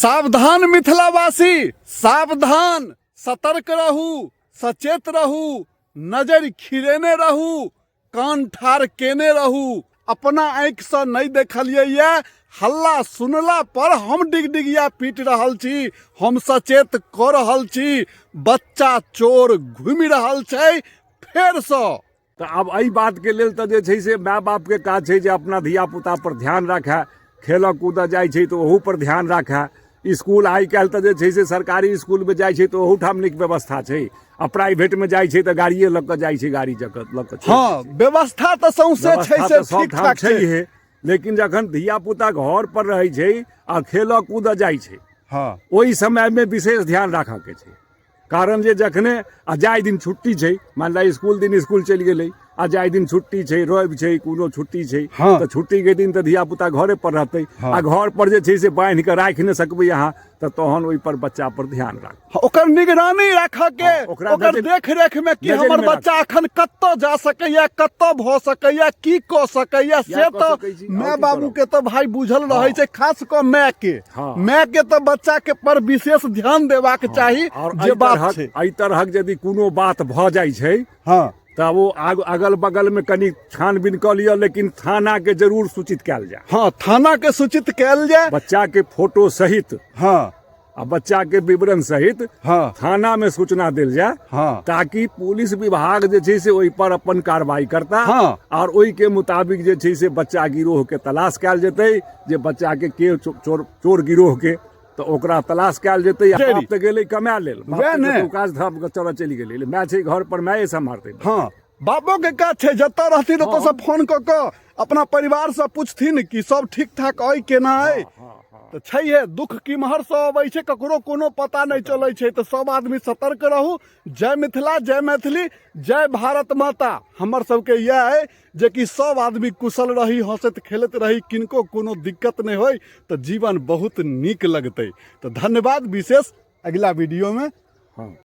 सावधान मिथिलावासी, सावधान, सतर्क रहू, सचेत रहू, नजर खिरेने रहू, कान ठार केने रहू। अपना आँख से नहीं देखलिए ये हल्ला सुनला पर हम डिगडिगिया पीट रहल छी, हम सचेत कर रहल छी। बच्चा चोर घूमि रहल छै फेर से। तो अब एहि बात के लेल तो जे छै से माय बाप के काज छै जे अपना धिया पुता पर ध्यान राखे, खेल कूद जाइ छै तो ओहू पर ध्यान राखे। स्कूल आइ काल्हि तो जे छै से सरकारी स्कूल में जाइ छै तो ओहू ठाम नीक व्यवस्था छै, आ प्राइवेट में जाइ छै तो गाड़िए लऽ कऽ जाइ छै, गाड़ी लऽ कऽ। हाँ, व्यवस्था तो सौंसे छै से ठीक ठाक छै, लेकिन जखन धिया पुता घर पर रहै छै आ खेल कूद जाइ छै, हाँ, ओहि समय में विशेष ध्यान राखऽ के छै। कारण जे जखने आ जाय दिन छुट्टी छै, मान ला स्कूल दिन स्कूल चलि गेलै, आ जाय दिन छुट्टी छै, रवि छै, कोनो छुट्टी छै, हाँ, तो छुट्टी के दिन तो धिया पुता घरे पर रहतै, हाँ, आ घर पर जे छै से बांधि के राखि नहि सकबै अहाँ, तो तहन ओहि पर बच्चा पर ध्यान राख, ओकर निगरानी रखऽ के, ओकर देख रेख में कि हमर बच्चा अखन कत्तऽ जा सकैया, कत्तऽ भऽ सकैया, की कऽ सकैया, से तो माय बाबू के तो भाई बुझल रहे छै, खास कऽ माय के। माय के तो बच्चा के पर विशेष ध्यान देबाक चाही। जे बात छै एहि तरहक यदि कोनो बात भऽ जाइ छै, हाँ, तब वो अगल बगल में कनी छानबीन कऽ लिअ, लेकिन थाना के जरूर सूचित कयल जाय। हाँ, थाना के सूचित कयल जाय, बच्चा के फोटो सहित, हाँ, आ बच्चा के विवरण सहित, हाँ, थाना में सूचना देल जाय, हाँ, ताकि पुलिस विभाग जे छै से ओहि पर अपन कार्रवाई करता, हाँ, और ओहि के मुताबिक जे छै से बच्चा गिरोह के तलाश कयल जेतै, जे बच्चा के चोर गिरोह के, तो ओकरा तलाश कयल जेतै। बाप तऽ गेलै कमाए लेल, काज धाम चलऽ चलि गेलै, माय छै घर पर, माये सम्हारतै। हाँ, बापो के काज छै, जतऽ रहथिन ओतऽ से फोन कऽ कऽ अपना परिवार से पूछथिन कि सब ठीक ठाक अइ केना अइ। तो छैहे, दुख किम्हर से अबै छै ककरो कोनो पता नहीं चलै छै। तो सब आदमी सतर्क रहू। जय मिथिला, जय मैथिली, जय भारत माता। हमर सबके यह है जे कि सब आदमी कुशल रही, हंसत खेलत रही, किनको कोनो दिक्कत नहीं होय, तो जीवन बहुत नीक लगतै। तो धन्यवाद विशेष, अगला वीडियो में।